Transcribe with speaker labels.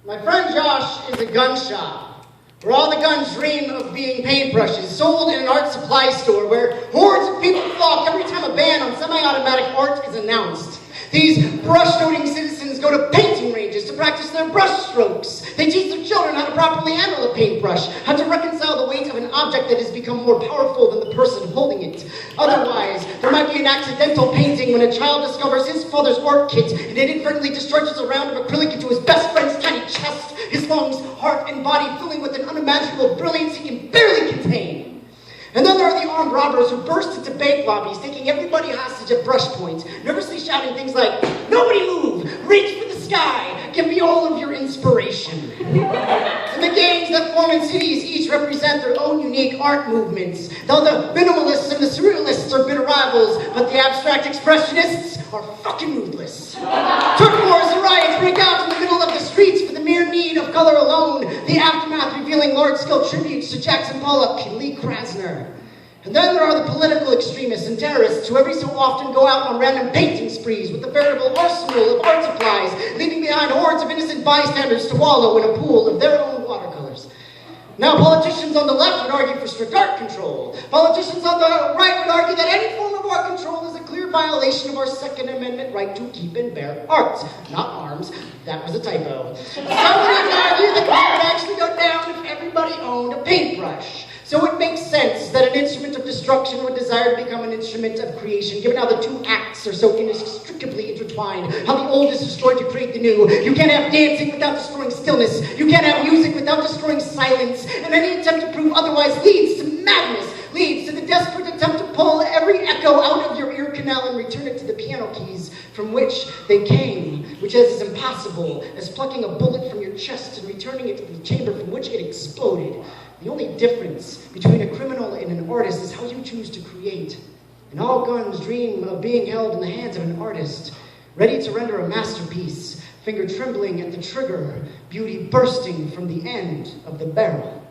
Speaker 1: My friend Josh is a gun shop, where all the guns dream of being paintbrushes, sold in an art supply store where hordes of people flock every time a ban on semi-automatic art is announced. These brush-toting citizens go to painting ranges to practice their brush strokes. They teach their children how to properly handle a paintbrush, how to reconcile the weight of an object that has become more powerful than the person holding it. Otherwise, there might be an accidental painting when a child discovers his father's art kit and inadvertently discharges a round of acrylic into his best friend's tiny chest, his lungs, heart, and body filling with an unimaginable brilliance he can barely contain. And then there are the armed robbers who burst into bank lobbies, taking everybody hostage at brush point, nervously shouting things like, "Nobody move! Reach for the sky! Give me all of your inspiration!" And the gangs that form in cities each represent their own unique art movements. Though the minimalists and the surrealists are bitter rivals, but the abstract expressionists are fucking ruthless. Turf wars and riots break out in the middle of the streets for the mere need of color alone, the aftermath revealing large-scale tributes to Jackson Pollock and Lee Krasner. And then there are the political extremists and terrorists who every so often go out on random painting sprees with a veritable arsenal of art supplies, leaving behind hordes of innocent bystanders to wallow in a pool of their own watercolors. Now, politicians on the left would argue for strict art control. Politicians on the right would argue that any form of art control is a clear violation of our Second Amendment right to keep and bear arms, not arms. That was a typo. Some would argue that crime would actually go down if everybody owned a paintbrush. So it makes sense that an instrument of destruction would desire to become an instrument of creation, given how the two acts are so inextricably intertwined, how the old is destroyed to create the new. You can't have dancing without destroying stillness. You can't have music without destroying silence. And any attempt to prove otherwise leads to madness, leads to the desperate attempt to pull every echo out of your ear canal and return it to the piano keys from which they came, which is as impossible as plucking a bullet from your chest and returning it to the chamber from which it exploded. The only difference between a criminal and an artist is how you choose to create. And all guns dream of being held in the hands of an artist, ready to render a masterpiece, finger trembling at the trigger, beauty bursting from the end of the barrel.